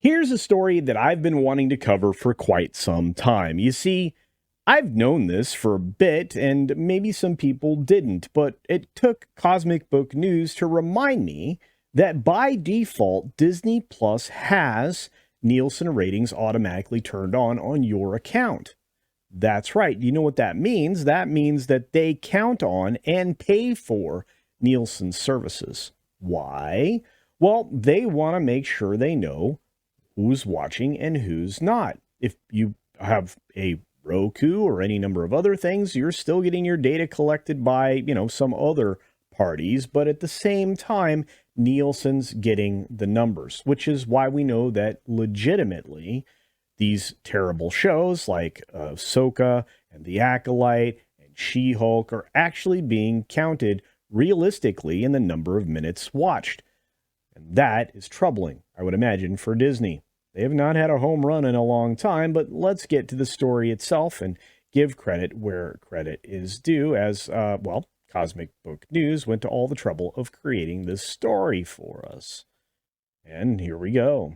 Here's a story that I've been wanting to cover for quite some time. You see, I've known this for a bit, and maybe some people didn't, but it took Cosmic Book News to remind me that by default, Disney Plus has Nielsen ratings automatically turned on your account. That's right. You know what that means? That means that they count on and pay for Nielsen services. Why? Well, they want to make sure they know who's watching and who's not. If you have a Roku or any number of other things, you're still getting your data collected by, some other parties, but at the same time, Nielsen's getting the numbers, which is why we know that legitimately these terrible shows like Ahsoka and The Acolyte and She-Hulk are actually being counted realistically in the number of minutes watched. And that is troubling, I would imagine, for Disney. They have not had a home run in a long time, but let's get to the story itself and give credit where credit is due, as, Cosmic Book News went to all the trouble of creating this story for us. And here we go.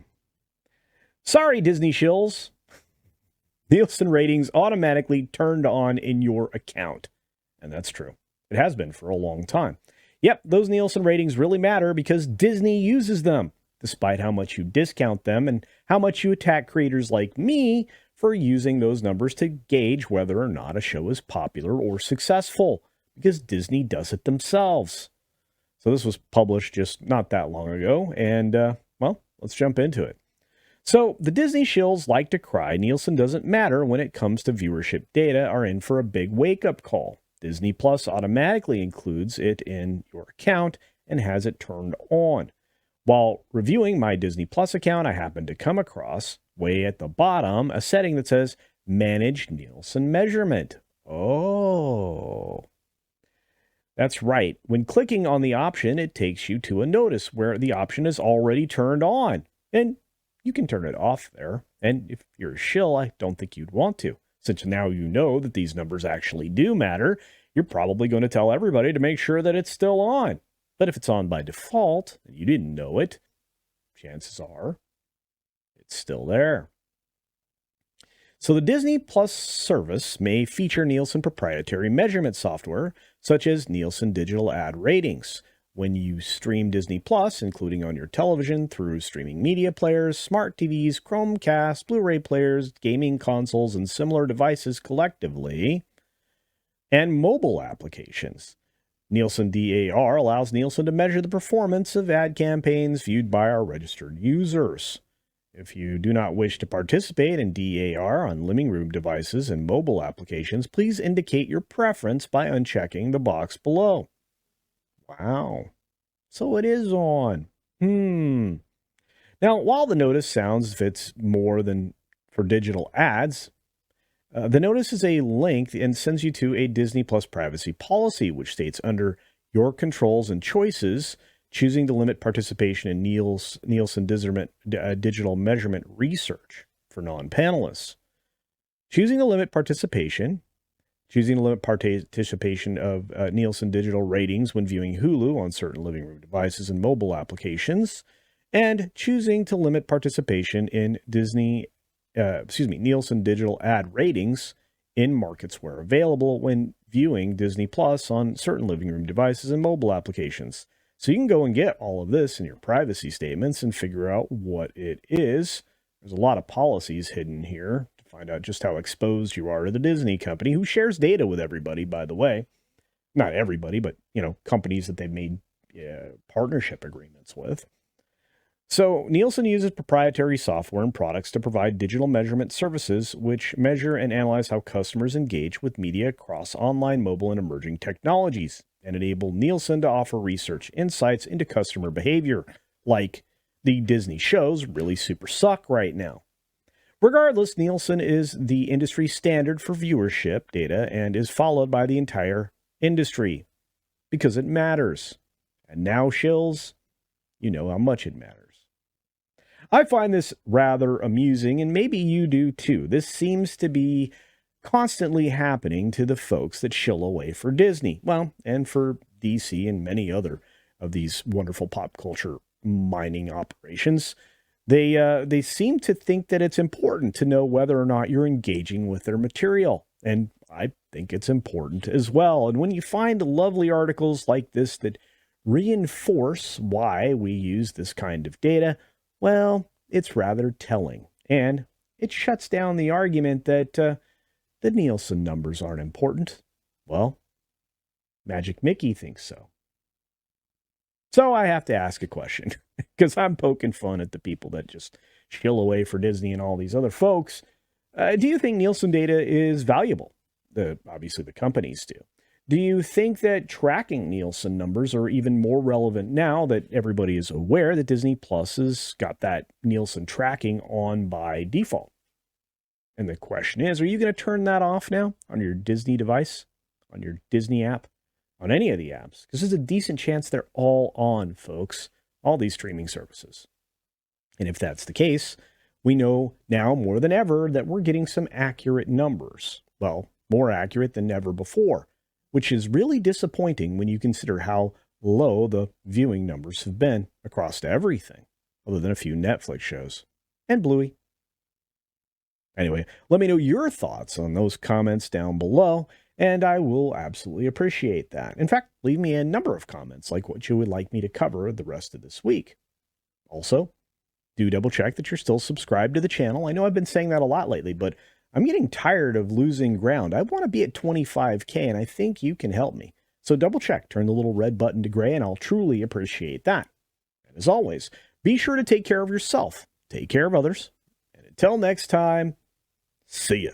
Sorry, Disney Shills. Nielsen ratings automatically turned on in your account. And that's true. It has been for a long time. Yep, those Nielsen ratings really matter because Disney uses them, despite how much you discount them and how much you attack creators like me for using those numbers to gauge whether or not a show is popular or successful, because Disney does it themselves. So this was published just not that long ago, and, let's jump into it. So the Disney shills like to cry Nielsen doesn't matter when it comes to viewership data are in for a big wake-up call. Disney Plus automatically includes it in your account and has it turned on. While reviewing my Disney Plus account, I happened to come across, way at the bottom, a setting that says Manage Nielsen Measurement. Oh. That's right. When clicking on the option, it takes you to a notice where the option is already turned on. And you can turn it off there. And if you're a shill, I don't think you'd want to. Since now you know that these numbers actually do matter, you're probably going to tell everybody to make sure that it's still on. But if it's on by default, and you didn't know it, chances are it's still there. So the Disney Plus service may feature Nielsen proprietary measurement software, such as Nielsen digital ad ratings. When you stream Disney Plus, including on your television through streaming media players, smart TVs, Chromecast, Blu-ray players, gaming consoles, and similar devices collectively, and mobile applications. Nielsen DAR allows Nielsen to measure the performance of ad campaigns viewed by our registered users. If you do not wish to participate in DAR on living room devices and mobile applications, please indicate your preference by unchecking the box below. Wow. So it is on. Now, while the notice sounds as if it's more than for digital ads, the notice is a link and sends you to a Disney Plus privacy policy, which states under your controls and choices, choosing to limit participation in Nielsen digital measurement research for non-panelists. Choosing to limit participation of Nielsen digital ratings when viewing Hulu on certain living room devices and mobile applications, and choosing to limit participation in Nielsen digital ad ratings in markets where available when viewing Disney Plus on certain living room devices and mobile applications. So you can go and get all of this in your privacy statements and figure out what it is. There's a lot of policies hidden here to find out just how exposed you are to the Disney company, who shares data with everybody, by the way. Not everybody, but, companies that they've made partnership agreements with. So Nielsen uses proprietary software and products to provide digital measurement services which measure and analyze how customers engage with media across online, mobile, and emerging technologies, and enable Nielsen to offer research insights into customer behavior, like the Disney shows really super suck right now. Regardless, Nielsen is the industry standard for viewership data and is followed by the entire industry because it matters. And now, shills, you know how much it matters. I find this rather amusing, and maybe you do too. This seems to be constantly happening to the folks that shill away for Disney. Well, and for DC and many other of these wonderful pop culture mining operations. They seem to think that it's important to know whether or not you're engaging with their material. And I think it's important as well. And when you find lovely articles like this that reinforce why we use this kind of data, well, it's rather telling. And it shuts down the argument that the Nielsen numbers aren't important. Well, Magic Mickey thinks so. So I have to ask a question because I'm poking fun at the people that just shill away for Disney and all these other folks. Do you think Nielsen data is valuable? Obviously, the companies do. Do you think that tracking Nielsen numbers are even more relevant now that everybody is aware that Disney Plus has got that Nielsen tracking on by default? And the question is, are you going to turn that off now on your Disney device, on your Disney app, on any of the apps? Because there's a decent chance they're all on, folks, all these streaming services. And if that's the case, we know now more than ever that we're getting some accurate numbers. Well, more accurate than ever before, which is really disappointing when you consider how low the viewing numbers have been across everything, other than a few Netflix shows and Bluey. Anyway, let me know your thoughts on those comments down below, and I will absolutely appreciate that. In fact, leave me a number of comments like what you would like me to cover the rest of this week. Also, do double check that you're still subscribed to the channel. I know I've been saying that a lot lately, but I'm getting tired of losing ground. I want to be at 25K, and I think you can help me. So double check, turn the little red button to gray, and I'll truly appreciate that. And as always, be sure to take care of yourself, take care of others, and until next time, see ya.